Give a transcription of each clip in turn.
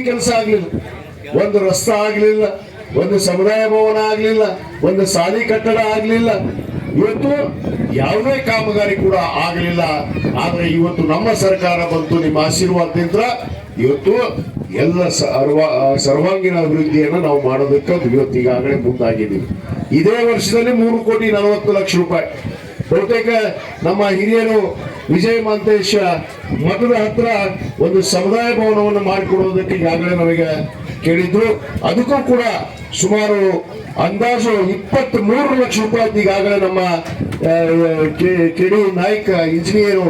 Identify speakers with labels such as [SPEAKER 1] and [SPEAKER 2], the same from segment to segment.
[SPEAKER 1] ಕೆಲಸ ಆಗ್ಲಿಲ್ಲ, ಒಂದು ರಸ್ತೆ ಆಗ್ಲಿಲ್ಲ, ಒಂದು ಸಮುದಾಯ ಭವನ ಆಗ್ಲಿಲ್ಲ, ಒಂದು ಶಾಲಿ ಕಟ್ಟಡ ಆಗ್ಲಿಲ್ಲ. ಇವತ್ತು ಯಾವುದೇ ಕಾಮಗಾರಿ ಕೂಡ ಆಗಲಿಲ್ಲ. ಆದ್ರೆ ಇವತ್ತು ನಮ್ಮ ಸರ್ಕಾರ ಬಂತು, ನಿಮ್ಮ ಆಶೀರ್ವಾದದಿಂದ ಇವತ್ತು ಎಲ್ಲ ಸರ್ವಾಂಗೀಣ ಅಭಿವೃದ್ಧಿಯನ್ನು ನಾವು ಮಾಡೋದಕ್ಕೆ ಇವತ್ತು ಈಗಾಗಲೇ ಮುಂದಾಗಿದ್ದೀವಿ. ಇದೇ ವರ್ಷದಲ್ಲಿ 3,40,00,000 ಬಹುತೇಕ ನಮ್ಮ ಹಿರಿಯರು ವಿಜಯ ಮಾಂತೇಶ ಮಠದ ಹತ್ರ ಒಂದು ಸಮುದಾಯ ಭವನವನ್ನು ಮಾಡಿಕೊಡೋದಕ್ಕೆ ಈಗಾಗಲೇ ನಮಗೆ ಕೇಳಿದ್ರು. ಅದಕ್ಕೂ ಕೂಡ ಸುಮಾರು ಅಂದಾಜು 23 ಲಕ್ಷ ರೂಪಾಯಿ ಈಗಾಗಲೇ ನಮ್ಮ ಕೆಡಿ ನಾಯ್ಕ ಇಂಜಿನಿಯರು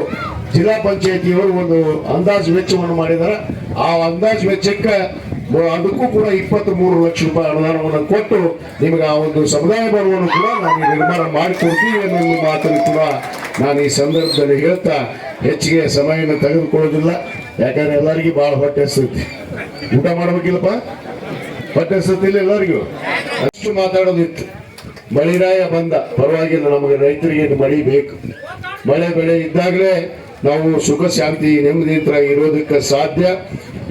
[SPEAKER 1] ಜಿಲ್ಲಾ ಪಂಚಾಯತಿಯವರು ಒಂದು ಅಂದಾಜು ವೆಚ್ಚವನ್ನು ಮಾಡಿದ್ದಾರೆ. ಆ ಅಂದಾಜು ವೆಚ್ಚಕ್ಕೆ ಅದಕ್ಕೂ ಕೂಡ 23 ಲಕ್ಷ ರೂಪಾಯಿ ಅನುದಾನವನ್ನು ಕೊಟ್ಟು ನಿಮಗೆ ಆ ಒಂದು ಸಮುದಾಯ ಭವನವನ್ನು ಕೂಡ ನಾನು ನಿರ್ಮಾಣ ಮಾಡಿಕೊಡ್ತೀವಿ ಅನ್ನೋ ಮಾತನ್ನು ಕೂಡ ನಾನು ಈ ಸಂದರ್ಭದಲ್ಲಿ ಹೇಳ್ತಾ ಹೆಚ್ಚಿಗೆ ಸಮಯವನ್ನು ತೆಗೆದುಕೊಳ್ಳೋದಿಲ್ಲ. ಯಾಕಂದ್ರೆ ಎಲ್ಲರಿಗೂ ಬಹಳ ಹೊಟ್ಟೆ ಹಸ್ತೈತಿ, ಊಟ ಮಾಡ್ಬೇಕಿಲ್ಲಪ್ಪ, ಹೊಟ್ಟೆ ಹಸ್ತೈತಿಲ್ಲ ಎಲ್ಲರಿಗೂ. ಅಷ್ಟು ಮಾತಾಡೋದಿತ್ತು. ಮಳಿರಾಯ ಬಂದ ಪರವಾಗಿಲ್ಲ, ನಮಗೆ ರೈತರಿಗೆ ಮಳಿ ಬೇಕು. ಮಳೆ ಬೆಳೆ ಇದ್ದಾಗಲೇ ನಾವು ಸುಖ ಶಾಂತಿ ನೆಮ್ಮದಿಯಿಂದ ಇರೋದಕ್ಕೆ ಸಾಧ್ಯ.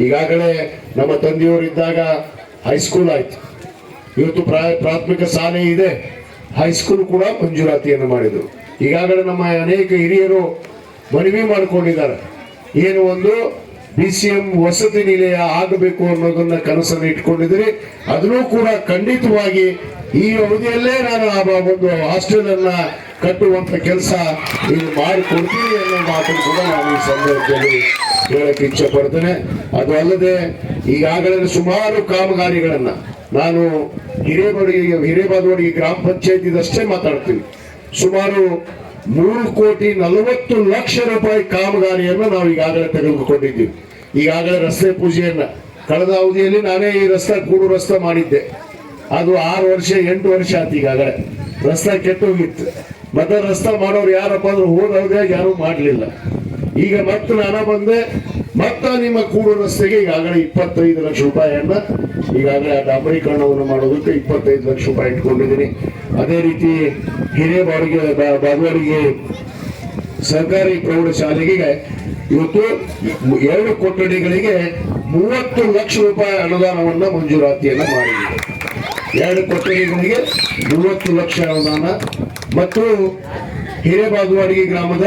[SPEAKER 1] ಈಗಾಗಲೇ ನಮ್ಮ ತಂದೆಯವರಿದ್ದಾಗ ಹೈಸ್ಕೂಲ್ ಆಯ್ತು, ಇವತ್ತು ಪ್ರಾಥಮಿಕ ಶಾಲೆ ಇದೆ, ಹೈಸ್ಕೂಲ್ ಕೂಡ ಮಂಜೂರಾತಿಯನ್ನು ಮಾಡಿದರು. ಈಗಾಗಲೇ ನಮ್ಮ ಅನೇಕ ಹಿರಿಯರು ಮನವಿ ಮಾಡಿಕೊಂಡಿದ್ದಾರೆ, ಏನು ಒಂದು BCM ವಸತಿ ನಿಲಯ ಆಗಬೇಕು ಅನ್ನೋದನ್ನ ಕನಸನ್ನು ಇಟ್ಕೊಂಡಿದ್ದೀರಿ. ಅದನ್ನು ಕೂಡ ಖಂಡಿತವಾಗಿ ಈ ಅವಧಿಯಲ್ಲೇ ನಾನು ಆ ಒಂದು ಹಾಸ್ಟೆಲ್ ಅನ್ನ ಕಟ್ಟುವಂತ ಕೆಲಸ ಇದು ಮಾಡಿಕೊಡ್ತೀನಿ ಅನ್ನೋ ಮಾತನ್ನು ಕೂಡ ನಾನು ಈ ಸಂದರ್ಭದಲ್ಲಿ ಹೇಳಕ್ಕೆ ಇಚ್ಛೆ ಪಡ್ತೇನೆ. ಅದು ಅಲ್ಲದೆ ಈಗಾಗಲೇ ಸುಮಾರು ಕಾಮಗಾರಿಗಳನ್ನ ನಾನು ಹಿರೇಬಾದವಾಡಿ ಗ್ರಾಮ ಪಂಚಾಯತಿದಷ್ಟೇ ಮಾತಾಡ್ತೀನಿ. ಸುಮಾರು 3,40,00,000 ರೂಪಾಯಿ ಕಾಮಗಾರಿಯನ್ನು ನಾವು ಈಗಾಗಲೇ ತೆಗೆದುಕೊಂಡಿದ್ದೀವಿ. ಈಗಾಗಲೇ ರಸ್ತೆ ಪೂಜೆಯನ್ನ ಕಳೆದ ಅವಧಿಯಲ್ಲಿ ನಾನೇ ಈ ರಸ್ತೆ ಕೂಡು ರಸ್ತೆ ಮಾಡಿದ್ದೆ. ಅದು 6 ವರ್ಷ 8 ವರ್ಷ ಆಯ್ತು. ಈಗಾಗಲೇ ರಸ್ತೆ ಕೆಟ್ಟೋಗಿತ್ತು. ಮತ್ತೆ ರಸ್ತೆ ಮಾಡೋರು ಯಾರಪ್ಪ ಅಂದ್ರೆ ಹೋದ ಅವಧಿಯಾಗಿ ಯಾರು ಮಾಡಲಿಲ್ಲ. ಈಗ ಮತ್ತೆ ನಾನು ಬಂದೆ, ಮತ್ತೆ ನಿಮ್ಮ ಕೂಡು ರಸ್ತೆಗೆ ಈಗಾಗಲೇ 25 ಲಕ್ಷ ರೂಪಾಯಿಯನ್ನ ಈಗಾಗಲೇ ಡಾಂಬರೀಕರಣವನ್ನು ಮಾಡೋದಕ್ಕೆ 25 ಲಕ್ಷ ರೂಪಾಯಿ ಇಟ್ಕೊಂಡಿದ್ದೀನಿ. ಅದೇ ರೀತಿ ಬಾಗವಾಡಿಗೆ ಸರ್ಕಾರಿ ಪ್ರೌಢಶಾಲೆಗೆ ಇವತ್ತು 2 ಕೊಠಡಿಗಳಿಗೆ 30 ಲಕ್ಷ ರೂಪಾಯಿ ಅನುದಾನವನ್ನ ಮಂಜೂರಾತಿಯನ್ನ ಮಾಡಿದೆ. 2 ಕೊಠಡಿಗಳಿಗೆ 30 ಲಕ್ಷ ಅನುದಾನ. ಮತ್ತು ಹಿರೇಬಾಗವಾಡಿ ಗ್ರಾಮದ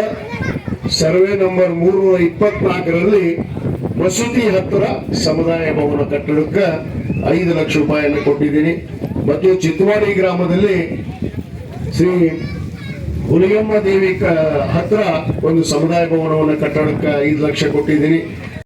[SPEAKER 1] ಸರ್ವೆ ನಂಬರ್ 324ರಲ್ಲಿ ಮಸೂತಿ ಹತ್ತಿರ ಸಮುದಾಯ ಭವನ ಕಟ್ಟಡಕ್ಕೆ 5 ಲಕ್ಷ ರೂಪಾಯಿಯನ್ನು ಕೊಟ್ಟಿದ್ದೀನಿ. ಮತ್ತು ಚಿತ್ತವಾಡಿ ಗ್ರಾಮದಲ್ಲಿ ಶ್ರೀ ಹುಲಿಯಮ್ಮ ದೇವಿ ಹತ್ರ ಒಂದು ಸಮುದಾಯ ಭವನವನ್ನು ಕಟ್ಟಡಕ್ಕೆ 5 ಲಕ್ಷ ಕೊಟ್ಟಿದ್ದೀನಿ.